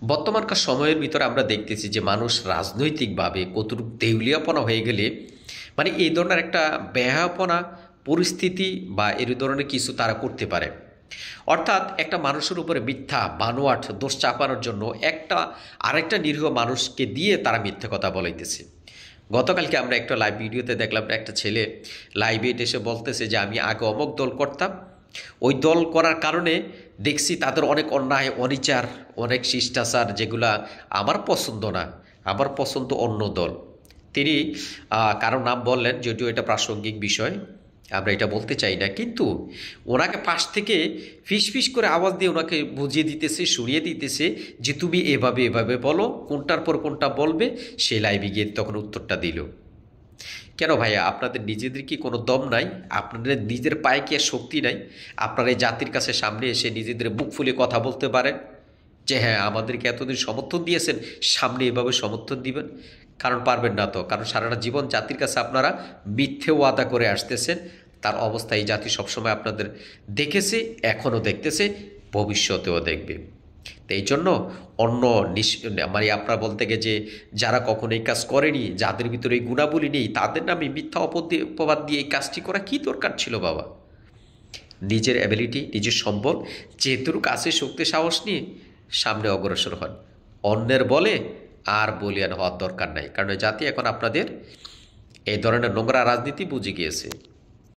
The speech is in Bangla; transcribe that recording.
বর্তমানকার সময়ের ভিতরে আমরা দেখতেছি যে মানুষ রাজনৈতিকভাবে কতটুকু দেউলিয়াপনা হয়ে গেলে মানে এই ধরনের একটা বেহায়াপনা পরিস্থিতি বা এই ধরনের কিছু তারা করতে পারে। অর্থাৎ একটা মানুষের উপরে মিথ্যা বানোয়াট দোষ চাপানোর জন্য একটা আরেকটা নিরীহ মানুষকে দিয়ে তারা মিথ্যে কথা বলাইতেছে। গতকালকে আমরা একটা লাইভ ভিডিওতে দেখলাম একটা ছেলে লাইভে এসে বলতেছে যে আমি আগে অমক দল করতাম, ওই দল করার কারণে দেখছি তাদের অনেক অন্যায় অনিচার অনেক শিষ্টাচার যেগুলা আমার পছন্দ না, আমার পছন্দ অন্য দল। তিনি কারো নাম বললেন, যদিও এটা প্রাসঙ্গিক বিষয়, আমরা এটা বলতে চাই না, কিন্তু ওনাকে পাশ থেকে ফিস ফিস করে আওয়াজ দিয়ে ওনাকে বুঝিয়ে দিতেছে, শুনিয়ে দিতেছে যে তুমি এভাবে এভাবে বলো, কোনটার পর কোনটা বলবে। সে লাইভে গিয়ে তখন উত্তরটা দিল। কেন ভাইয়া, আপনাদের নিজেদের কি কোনো দম নাই? আপনাদের নিজের পায়ে কি আর শক্তি নাই? আপনারা এই জাতির কাছে সামনে এসে নিজেদের বুক ফুলিয়ে কথা বলতে পারেন যে হ্যাঁ আমাদেরকে এতদিন সমর্থন দিয়েছেন, সামনে এভাবে সমর্থন দিবেন? কারণ পারবেন না তো, কারণ সারাটা জীবন জাতির কাছে আপনারা মিথ্যে ওয়াদা করে আসতেছেন। তার অবস্থা এই জাতি সবসময় আপনাদের দেখেছে, এখনও দেখতেছে, ভবিষ্যতেও দেখবে। তো এই জন্য অন্য মানে আপনার বলতে গিয়ে যে যারা কখনো এই কাজ করেনি, যাদের ভিতরে এই গুণাবলী নেই, তাদের নামে মিথ্যা অপবাদ দিয়ে এই কাজটি করা কি দরকার ছিল বাবা? নিজের অ্যাবিলিটি, নিজের সম্বল যেহেতু কাছে শক্তি সাহস নিয়ে সামনে অগ্রসর হন। অন্যের বলে আর বলিয়ান হওয়ার দরকার নাই, কারণ জাতি এখন আপনাদের এই ধরনের নোংরা রাজনীতি বুঝে গিয়েছে।